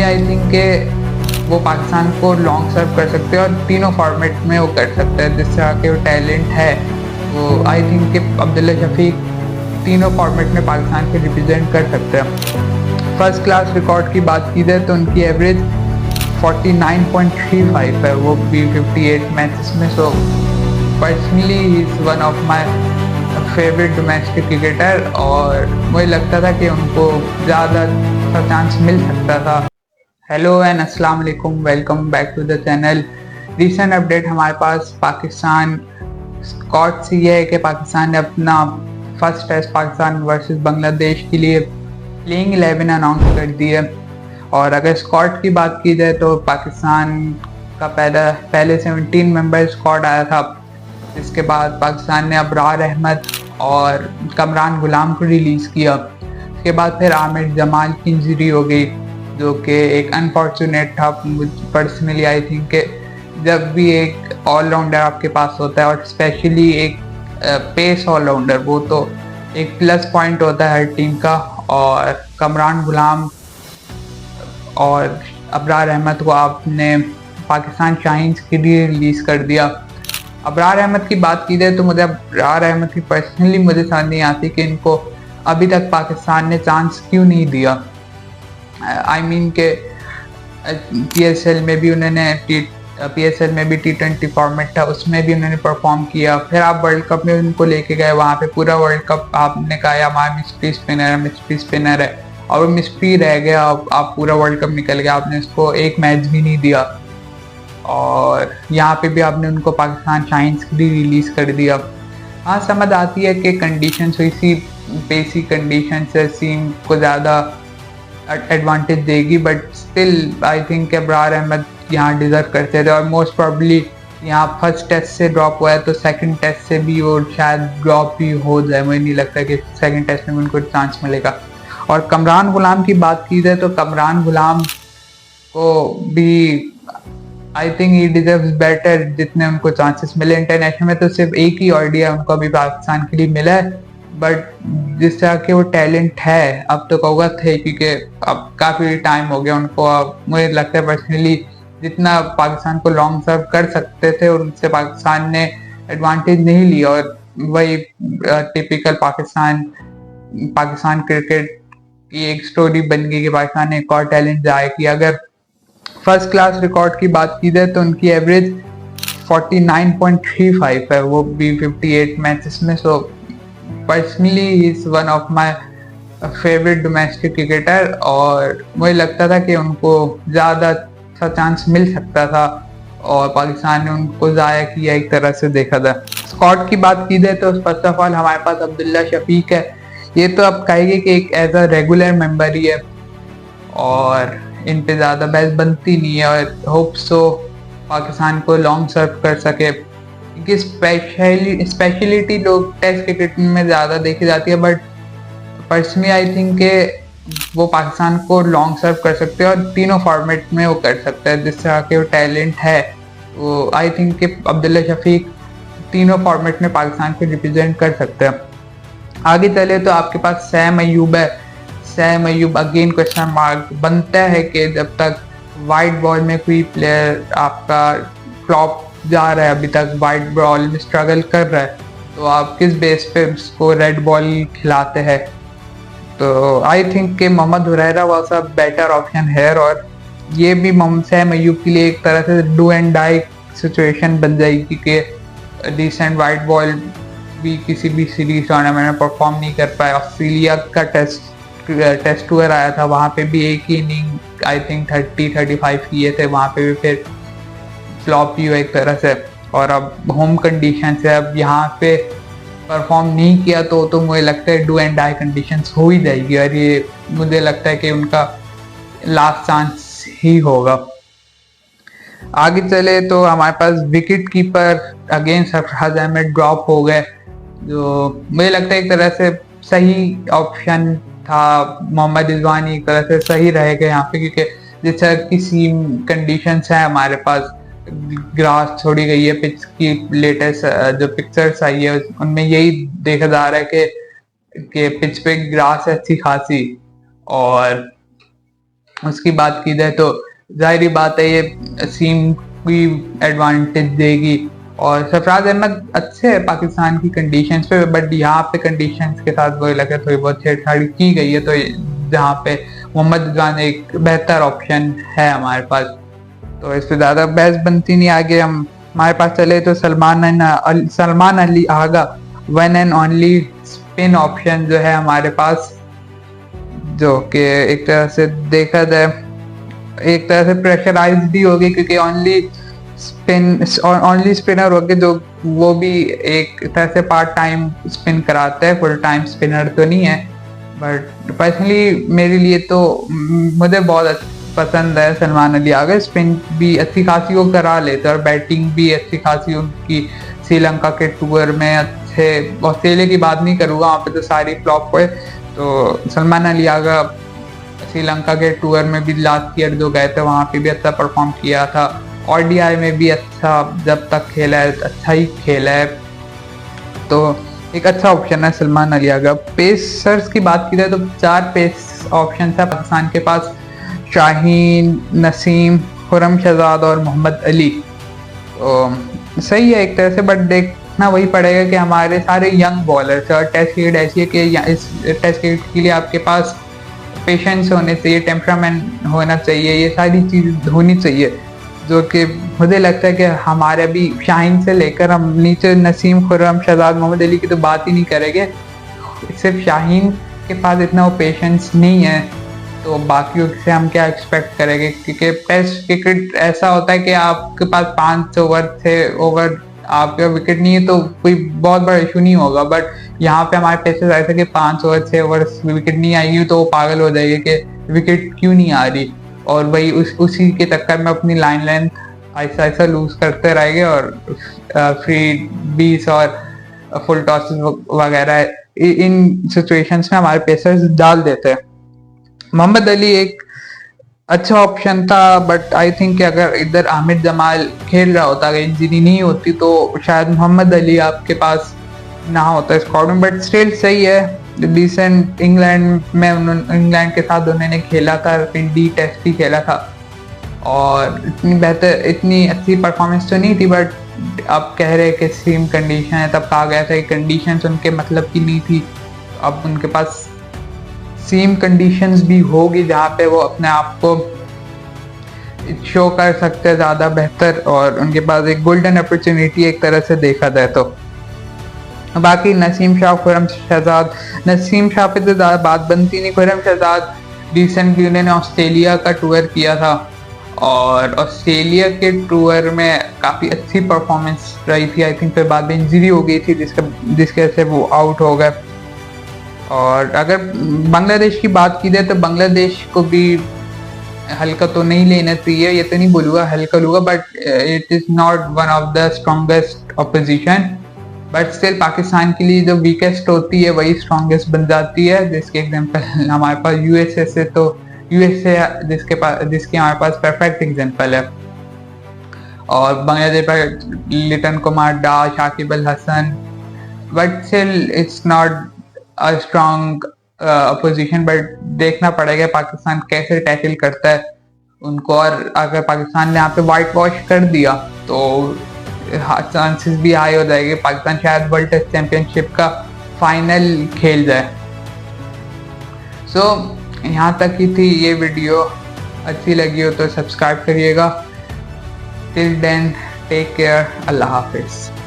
Personally I think के वो पाकिस्तान को लॉन्ग सर्व कर सकते हैं और तीनों फॉर्मेट में वो कर सकते हैं। जिस तरह के वो टैलेंट है वो आई थिंक कि अब्दुल्ला शफीक तीनों फॉर्मेट में पाकिस्तान को रिप्रेजेंट कर सकते हैं। फर्स्ट क्लास रिकॉर्ड की बात की जाए तो उनकी एवरेज 49.35 है वो भी 58 मैचेस में। So personally he is one of my favourite domestic cricketer और मुझे लगता था कि उनको ज़्यादा चांस मिल सकता था। हेलो एंड अस्सलाम वालेकुम, welcome back to the channel. Recent update हमारे पास पाकिस्तान स्कॉट से ये है कि पाकिस्तान ने अपना first test Pakistan versus Bangladesh के लिए प्लेइंग 11 अनाउंस कर दी है। और अगर स्कॉट की बात की जाए तो पाकिस्तान का पहले 17 मेंबर स्कॉट आया था, जिसके बाद पाकिस्तान ने अबरार अहमद और कमरान गुलाम को रिलीज़ किया। उसके बाद फिर आमिर जमाल की इंजरी हो गई, जो कि एक अनफॉर्चुनेट था। पर्सनली आई थिंक कि जब भी एक ऑलराउंडर आपके पास होता है और स्पेशली एक पेस ऑलराउंडर, वो तो एक प्लस पॉइंट होता है हर टीम का। और कमरान गुलाम और अबरार अहमद को आपने पाकिस्तान शाहीन्स के लिए रिलीज़ कर दिया। अबरार अहमद की बात की जाए तो मुझे अबरार अहमद की पर्सनली मुझे समझ नहीं आती कि इनको अभी तक पाकिस्तान ने चांस क्यों नहीं दिया। आई मीन के पीएसएल में भी उन्होंने पीएसएल में भी T20 फॉर्मेट था, उसमें भी उन्होंने परफॉर्म किया। फिर आप वर्ल्ड कप में उनको लेके गए, वहाँ पे पूरा वर्ल्ड कप आपने कहा हमारा मिस्ट्री स्पिनर है और वो मिस्ट्री रह गया। आप पूरा वर्ल्ड कप निकल गया, आपने उसको एक मैच भी नहीं दिया। और यहाँ पे भी आपने उनको पाकिस्तान शाहीन्स के लिए रिलीज़ कर दिया। हाँ, समझ आती है कि कंडीशंस इसी बेसिक कंडीशन से सीम को ज़्यादा एडवांटेज देगी, बट स्टिल आई थिंक कि अबरार अहमद यहाँ डिज़र्व करते थे। और मोस्ट प्रॉब्ली यहाँ फर्स्ट टेस्ट से ड्रॉप हुआ है तो सेकंड टेस्ट से भी वो शायद ड्रॉप भी हो जाए। मुझे नहीं लगता कि सेकंड टेस्ट में उनको चांस मिलेगा। और कमरान गुलाम की बात की जाए तो कमरान गुलाम को भी I think he deserves better जितने उनको चांसेस मिले। इंटरनेशनल में तो सिर्फ एक ही ओडीआई उनको अभी पाकिस्तान के लिए मिला है, बट जिस तरह के वो टैलेंट है अब तो अवगत है, क्योंकि अब काफ़ी टाइम हो गया उनको। अब मुझे लगता है पर्सनली जितना पाकिस्तान को लॉन्ग सर्व कर सकते थे उनसे पाकिस्तान ने एडवांटेज नहीं लिया। और वही टिपिकल पाकिस्तान क्रिकेट की एक स्टोरी बन गई कि पाकिस्तान ने एक और टैलेंट जाया किया। अगर फर्स्ट क्लास रिकॉर्ड की बात की जाए तो उनकी एवरेज 49.35 है वो भी 58 मैचेस में। So personally he is one of my favourite domestic cricketer और मुझे लगता था कि उनको ज़्यादा सा चांस मिल सकता था और पाकिस्तान ने उनको ज़ाया किया एक तरह से देखा था। स्कॉट की बात की जाए तो फर्स्ट ऑफ ऑल हमारे पास अब्दुल्ला शफीक है। ये तो अब कहेंगे कि एक एज अ रेगुलर मेंबर ही है और इन पे ज़्यादा बहस बनती नहीं है। और होप सो पाकिस्तान को लॉन्ग सर्व कर सके, क्योंकि स्पेशलिटी लोग टेस्ट क्रिकेट में ज़्यादा देखी जाती है, बट पर्सनली आई थिंक के वो पाकिस्तान को लॉन्ग सर्व कर सकते हैं और तीनों फॉर्मेट में वो कर सकते हैं। जिस तरह के वो टैलेंट है वो आई थिंक कि अब्दुल्ला शफीक तीनों फॉर्मेट में पाकिस्तान को रिप्रेजेंट कर सकते हैं। आगे चले तो आपके पास सैम अयूब है। Sam Ayub again question mark बनता है कि जब तक वाइट बॉल में कोई प्लेयर आपका फ्लॉप जा रहा है, अभी तक वाइट बॉल में स्ट्रगल कर रहा है, तो आप किस बेस पे उसको रेड बॉल खिलाते हैं। तो आई थिंक कि Mohammad Huraira was a better option है। और ये भी सैम अयूब के लिए एक तरह से डू एंड डाई सिचुएशन बन जाएगी कि रिसेंट वाइट बॉल भी किसी भी सीरीज टूर्नामेंट में परफॉर्म नहीं कर पाया। ऑस्ट्रेलिया का टेस्ट टूर आया था, वहाँ पे भी एक ही इनिंग आई थिंक 30-35 किए थे, वहाँ पे भी फिर फ्लॉप ही हुआ एक तरह से। और अब होम कंडीशन से अब यहाँ पे परफॉर्म नहीं किया तो मुझे लगता है डू एंड डाई कंडीशंस हो ही जाएगी और ये मुझे लगता है कि उनका लास्ट चांस ही होगा। आगे चले तो हमारे पास wicket keeper again Sarfaraz Ahmed drop हो गए, जो मुझे लगता है एक तरह से सही ऑप्शन था। मोहम्मद रिजवानी एक तरह से सही रहेगा यहाँ पे, क्योंकि जिस तरह की सीम कंडीशंस है हमारे पास, ग्रास छोड़ी गई है, पिच की लेटेस्ट जो पिक्चर्स आई है उनमें यही देखा जा रहा है कि पिच पे ग्रास है अच्छी खासी। और उसकी बात की जाए तो जाहिर बात है ये सीम की एडवांटेज देगी। और सरफराज अहमद अच्छे है पाकिस्तान की कंडीशंस पे, बट यहाँ पे कंडीशंस के साथ वही लगे थोड़ी बहुत छेड़छाड़ी की गई है, तो जहाँ पे मोहम्मद रिजवान एक बेहतर ऑप्शन है हमारे पास, तो इससे ज्यादा बहस बनती नहीं। आगे हम हमारे पास चले तो Salman Ali Agha one and only spin option जो है हमारे पास, जो कि एक तरह से देखा जाए एक तरह से प्रेशराइज्ड भी होगी, क्योंकि ओनली स्पिनर होगी, जो वो भी एक तरह से पार्ट टाइम स्पिन कराता है, फुल टाइम स्पिनर तो नहीं है। बट पर्सनली मेरे लिए तो मुझे बहुत पसंद है सलमान अली आगा। स्पिन भी अच्छी खासी वो करा लेते और बैटिंग भी अच्छी खासी उनकी श्रीलंका के टूर में अच्छे, ऑस्ट्रेलिया की बात नहीं करूँगा, वहाँ पे तो सारी फ्लॉप हुए, तो सलमान अली आगा श्रीलंका के टूर में भी लास्ट ईयर जो गए थे वहाँ पे भी अच्छा परफॉर्म किया था, ओडीआई में भी अच्छा जब तक खेला है अच्छा ही खेला है, तो एक अच्छा ऑप्शन है सलमान अली आगा। पेसर्स की बात की जाए तो 4 पेस ऑप्शन है पाकिस्तान के पास, शाहीन, नसीम, खुरम शहजाद और मोहम्मद अली। तो सही है एक तरह से, बट देखना वही पड़ेगा कि हमारे सारे यंग बॉलर्स और टेस्ट क्रिकेट ऐसी है कि इस टेस्ट क्रिकेट के लिए आपके पास पेशेंस होने चाहिए, टेम्परामेंट होना चाहिए, ये सारी चीज़ होनी चाहिए, जो कि मुझे लगता है कि हमारे अभी शाहीन से लेकर हम नीचे नसीम, खुर्रम, शहजाद, मोहम्मद अली की तो बात ही नहीं करेंगे, सिर्फ शाहीन के पास इतना वो पेशेंस नहीं है, तो बाकियों से हम क्या एक्सपेक्ट करेंगे, क्योंकि टेस्ट क्रिकेट ऐसा होता है कि आपके पास 5 ओवर 6 ओवर आपका विकेट नहीं है तो कोई बहुत बड़ा इशू नहीं होगा, बट यहाँ पे हमारे पेसेस ऐसे कि 5 ओवर 6 ओवर विकेट नहीं आएगी तो वो पागल हो जाएगी कि विकेट क्यों नहीं आ रही, और वही उसी के चक्कर में अपनी लाइन लेंथ ऐसा ऐसा लूज करते रहेंगे और फ्री बीस और फुल टॉस वगैरह इन सिचुएशंस में हमारे पेसर्स डाल देते हैं। मोहम्मद अली एक अच्छा ऑप्शन था, बट आई थिंक कि अगर इधर आमिर जमाल खेल रहा होता, अगर इंजरी नहीं होती तो शायद मोहम्मद अली आपके पास ना होता स्क्वाड में, बट स्टिल सही है, डिसेंट। इंग्लैंड के साथ उन्होंने खेला था, डी टेस्ट ही खेला था और इतनी अच्छी परफॉर्मेंस तो नहीं थी, बट अब कह रहे कि सेम कंडीशन है, तब कहा गया था कि कंडीशन उनके मतलब की नहीं थी, अब उनके पास सेम कंडीशंस भी होगी जहाँ पे वो अपने आप को शो कर सकते हैं ज़्यादा बेहतर, और उनके पास एक गोल्डन अपॉर्चुनिटी एक तरह से देखा जाए तो। बाकी नसीम शाह, खुर्रम शहजाद, नसीम शाह पे तो ज़्यादा बात बनती नहीं, खुर्रम शहजाद रिसेंटली उन्होंने ऑस्ट्रेलिया का टूर किया था और ऑस्ट्रेलिया के टूर में काफ़ी अच्छी परफॉर्मेंस रही थी, आई थिंक फिर बाद में इंजरी हो गई थी जिसके वजह से वो आउट हो गए। और अगर बांग्लादेश की बात की जाए तो बांग्लादेश को भी हल्का तो नहीं लेना चाहिए, ये तो नहीं बोलूँगा हल्का लूँगा, but it is not one of the strongest opposition, but still Pakistan के लिए जो वीकेस्ट होती है वही स्ट्रॉन्गेस्ट बन जाती है, जिसके एग्जांपल हमारे पास यूएसए से तो यूएसए जिसके हमारे पास परफेक्ट एग्जांपल है, और बांग्लादेश पर लिटन कुमार डा, Shakib Al Hasan, but still it's not a strong opposition, but देखना पड़ेगा पाकिस्तान कैसे टैकल करता है उनको, और अगर पाकिस्तान ने यहाँ पे वाइट वॉश कर दिया तो चांसेस भी हाई हो जाएंगे, पाकिस्तान शायद वर्ल्ड टेस्ट चैंपियनशिप का फाइनल खेल जाए। सो यहाँ तक ही थी ये वीडियो, अच्छी लगी हो तो सब्सक्राइब करिएगा। टिल देन टेक केयर, अल्लाह हाफिज़।